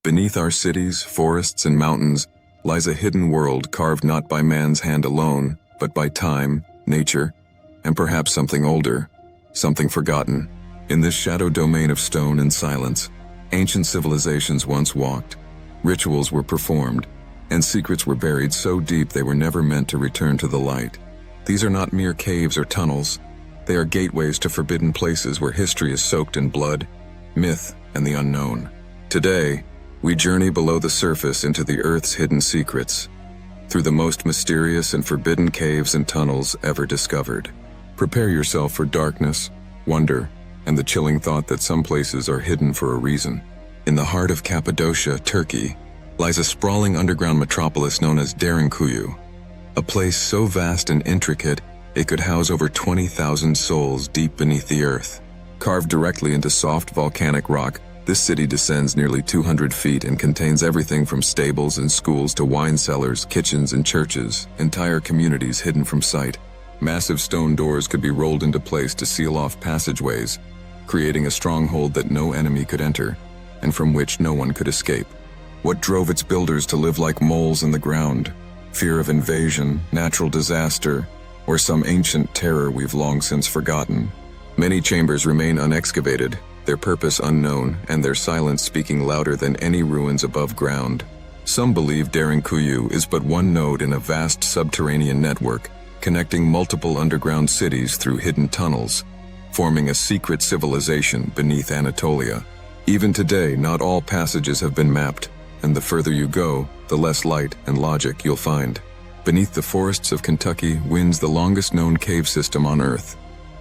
Beneath our cities, forests, and mountains lies a hidden world carved not by man's hand alone, but by time, nature, and perhaps something older, something forgotten. In this shadow domain of stone and silence, ancient civilizations once walked, rituals were performed, and secrets were buried so deep they were never meant to return to the light. These are not mere caves or tunnels. They are gateways to forbidden places where history is soaked in blood, myth, and the unknown. Today, we journey below the surface into the Earth's hidden secrets, through the most mysterious and forbidden caves and tunnels ever discovered. Prepare yourself for darkness, wonder, and the chilling thought that some places are hidden for a reason. In the heart of Cappadocia, Turkey, lies a sprawling underground metropolis known as Derinkuyu, a place so vast and intricate it could house over 20,000 souls deep beneath the earth. Carved directly into soft volcanic rock, this city descends nearly 200 feet and contains everything from stables and schools to wine cellars, kitchens, and churches, entire communities hidden from sight. Massive stone doors could be rolled into place to seal off passageways, creating a stronghold that no enemy could enter, and from which no one could escape. What drove its builders to live like moles in the ground? Fear of invasion, natural disaster, or some ancient terror we've long since forgotten? Many chambers remain unexcavated, their purpose unknown, and their silence speaking louder than any ruins above ground. Some believe Derinkuyu is but one node in a vast subterranean network, connecting multiple underground cities through hidden tunnels, forming a secret civilization beneath Anatolia. Even today, not all passages have been mapped, and the further you go, the less light and logic you'll find. Beneath the forests of Kentucky winds the longest known cave system on Earth,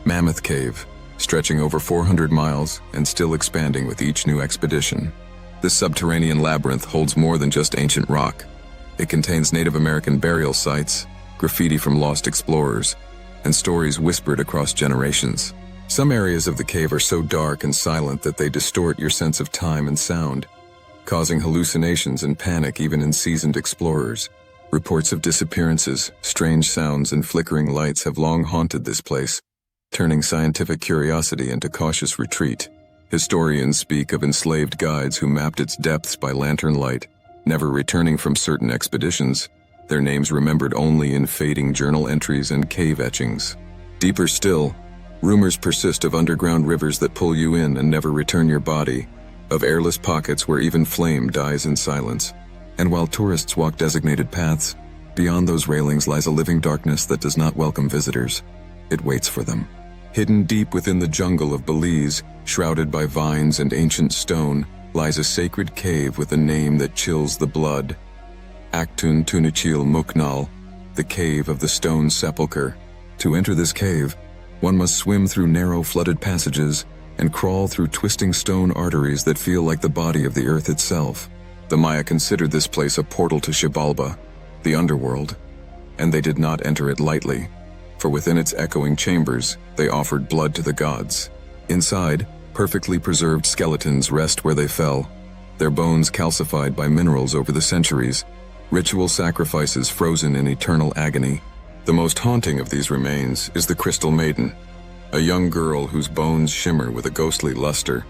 Mammoth Cave, stretching over 400 miles and still expanding with each new expedition. This subterranean labyrinth holds more than just ancient rock. It contains Native American burial sites, graffiti from lost explorers, and stories whispered across generations. Some areas of the cave are so dark and silent that they distort your sense of time and sound, causing hallucinations and panic even in seasoned explorers. Reports of disappearances, strange sounds, and flickering lights have long haunted this place, turning scientific curiosity into cautious retreat. Historians speak of enslaved guides who mapped its depths by lantern light, never returning from certain expeditions, their names remembered only in fading journal entries and cave etchings. Deeper still, rumors persist of underground rivers that pull you in and never return your body, of airless pockets where even flame dies in silence. And while tourists walk designated paths, beyond those railings lies a living darkness that does not welcome visitors. It waits for them. Hidden deep within the jungle of Belize, shrouded by vines and ancient stone, lies a sacred cave with a name that chills the blood. Actun, Tunichil, Muknal, the cave of the stone sepulchre. To enter this cave, one must swim through narrow flooded passages and crawl through twisting stone arteries that feel like the body of the earth itself. The Maya considered this place a portal to Xibalba, the underworld, and they did not enter it lightly, for within its echoing chambers, they offered blood to the gods. Inside, perfectly preserved skeletons rest where they fell, their bones calcified by minerals over the centuries, ritual sacrifices frozen in eternal agony. The most haunting of these remains is the Crystal Maiden, a young girl whose bones shimmer with a ghostly luster,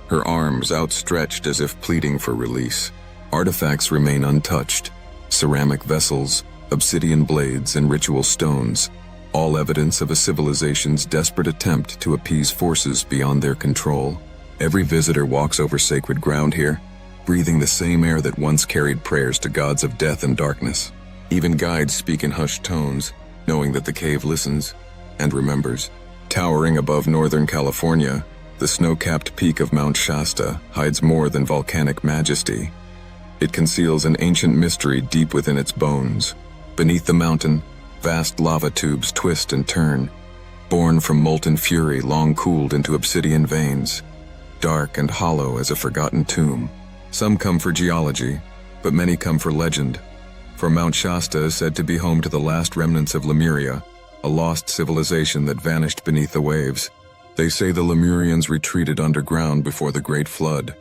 her arms outstretched as if pleading for release. Artifacts remain untouched, ceramic vessels, obsidian blades, and ritual stones, all evidence of a civilization's desperate attempt to appease forces beyond their control. Every visitor walks over sacred ground here, breathing the same air that once carried prayers to gods of death and darkness. Even guides speak in hushed tones, knowing that the cave listens and remembers. Towering above Northern California, the snow-capped peak of Mount Shasta hides more than volcanic majesty. It conceals an ancient mystery deep within its bones. Beneath the mountain, vast lava tubes twist and turn, born from molten fury long cooled into obsidian veins, dark and hollow as a forgotten tomb. Some come for geology, but many come for legend. For Mount Shasta is said to be home to the last remnants of Lemuria, a lost civilization that vanished beneath the waves. They say the Lemurians retreated underground before the Great Flood,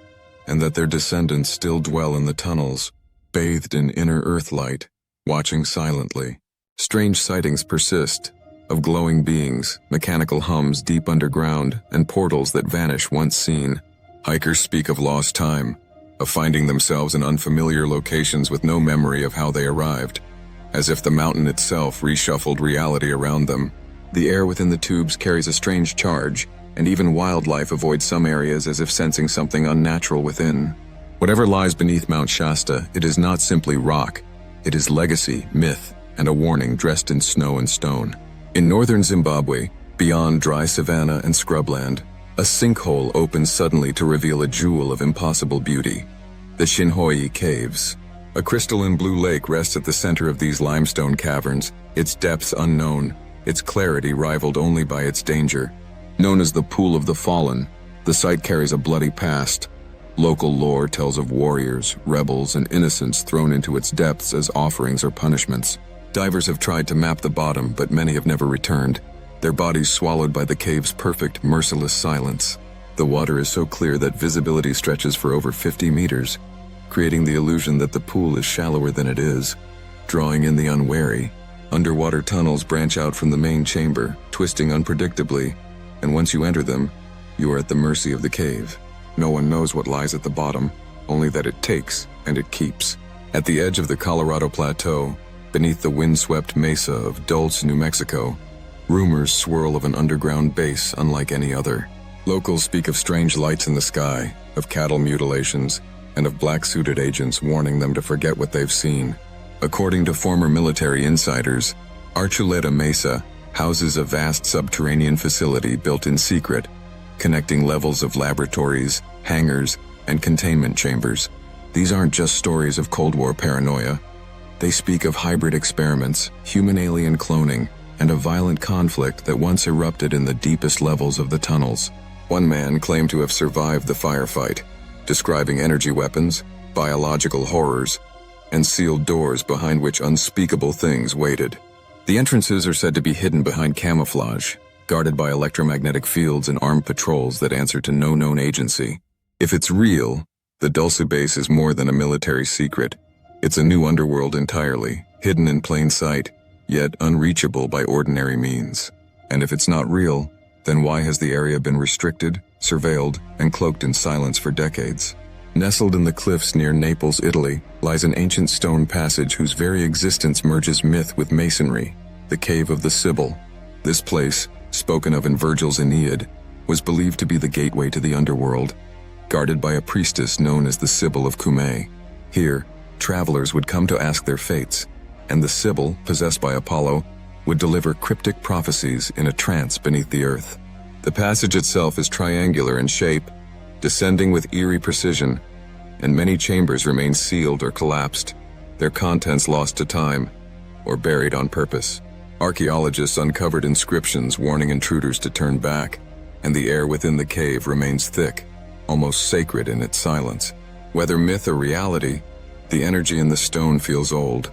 and that their descendants still dwell in the tunnels, bathed in inner earth light, watching silently. Strange sightings persist, of glowing beings, mechanical hums deep underground, and portals that vanish once seen. Hikers speak of lost time, of finding themselves in unfamiliar locations with no memory of how they arrived, as if the mountain itself reshuffled reality around them. The air within the tubes carries a strange charge, and even wildlife avoids some areas as if sensing something unnatural within. Whatever lies beneath Mount Shasta, it is not simply rock. It is legacy, myth, and a warning dressed in snow and stone. In northern Zimbabwe, beyond dry savanna and scrubland, a sinkhole opens suddenly to reveal a jewel of impossible beauty. The Chinhoyi Caves. A crystalline blue lake rests at the center of these limestone caverns, its depths unknown, its clarity rivaled only by its danger. Known as the Pool of the Fallen, the site carries a bloody past. Local lore tells of warriors, rebels, and innocents thrown into its depths as offerings or punishments. Divers have tried to map the bottom, but many have never returned, their bodies swallowed by the cave's perfect, merciless silence. The water is so clear that visibility stretches for over 50 meters, creating the illusion that the pool is shallower than it is, drawing in the unwary. Underwater tunnels branch out from the main chamber, twisting unpredictably, and once you enter them, you are at the mercy of the cave. No one knows what lies at the bottom, only that it takes and it keeps. At the edge of the Colorado Plateau, beneath the windswept mesa of Dulce, New Mexico, rumors swirl of an underground base unlike any other. Locals speak of strange lights in the sky, of cattle mutilations, and of black-suited agents warning them to forget what they've seen. According to former military insiders, Archuleta Mesa houses a vast subterranean facility built in secret, connecting levels of laboratories, hangars, and containment chambers. These aren't just stories of Cold War paranoia. They speak of hybrid experiments, human-alien cloning, and a violent conflict that once erupted in the deepest levels of the tunnels. One man claimed to have survived the firefight, describing energy weapons, biological horrors, and sealed doors behind which unspeakable things waited. The entrances are said to be hidden behind camouflage, guarded by electromagnetic fields and armed patrols that answer to no known agency. If it's real, the Dulce base is more than a military secret. It's a new underworld entirely, hidden in plain sight, yet unreachable by ordinary means. And if it's not real, then why has the area been restricted, surveilled, and cloaked in silence for decades? Nestled in the cliffs near Naples, Italy, lies an ancient stone passage whose very existence merges myth with masonry, the Cave of the Sibyl. This place, spoken of in Virgil's Aeneid, was believed to be the gateway to the underworld, guarded by a priestess known as the Sibyl of Cumae. Here, travelers would come to ask their fates, and the Sibyl, possessed by Apollo, would deliver cryptic prophecies in a trance beneath the earth. The passage itself is triangular in shape, descending with eerie precision, and many chambers remain sealed or collapsed, their contents lost to time or buried on purpose. Archaeologists uncovered inscriptions warning intruders to turn back, and the air within the cave remains thick, almost sacred in its silence. Whether myth or reality, the energy in the stone feels old.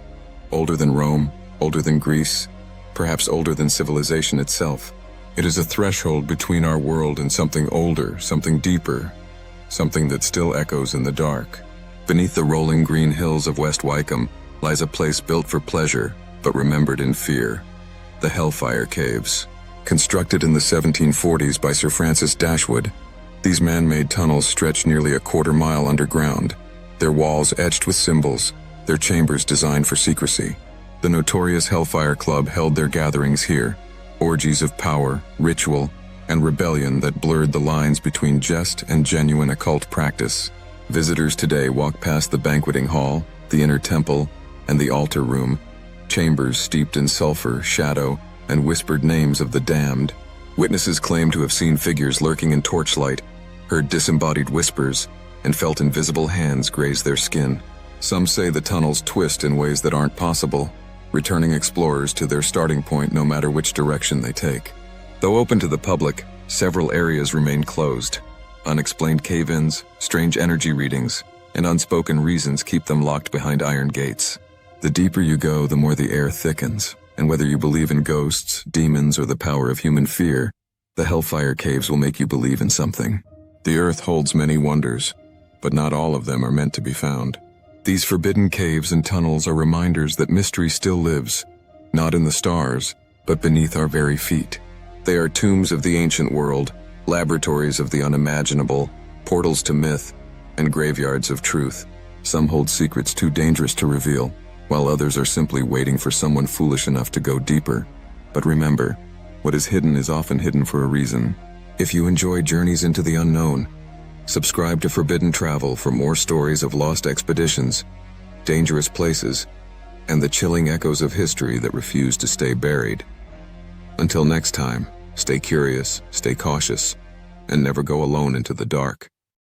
Older than Rome, older than Greece, perhaps older than civilization itself. It is a threshold between our world and something older, something deeper, something that still echoes in the dark. Beneath the rolling green hills of West Wycombe lies a place built for pleasure, but remembered in fear. The Hellfire Caves. Constructed in the 1740s by Sir Francis Dashwood, these man-made tunnels stretch nearly a quarter-mile underground, their walls etched with symbols, their chambers designed for secrecy. The notorious Hellfire Club held their gatherings here, orgies of power, ritual, and rebellion that blurred the lines between jest and genuine occult practice. Visitors today walk past the banqueting hall, the inner temple, and the altar room, chambers steeped in sulfur, shadow, and whispered names of the damned. Witnesses claim to have seen figures lurking in torchlight, heard disembodied whispers, and felt invisible hands graze their skin. Some say the tunnels twist in ways that aren't possible, returning explorers to their starting point no matter which direction they take. Though open to the public, several areas remain closed. Unexplained cave-ins, strange energy readings, and unspoken reasons keep them locked behind iron gates. The deeper you go, the more the air thickens, and whether you believe in ghosts, demons, or the power of human fear, the Hellfire Caves will make you believe in something. The earth holds many wonders, but not all of them are meant to be found. These forbidden caves and tunnels are reminders that mystery still lives, not in the stars, but beneath our very feet. They are tombs of the ancient world, laboratories of the unimaginable, portals to myth, and graveyards of truth. Some hold secrets too dangerous to reveal, while others are simply waiting for someone foolish enough to go deeper. But remember, what is hidden is often hidden for a reason. If you enjoy journeys into the unknown, subscribe to Forbidden Travel for more stories of lost expeditions, dangerous places, and the chilling echoes of history that refuse to stay buried. Until next time, stay curious, stay cautious, and never go alone into the dark.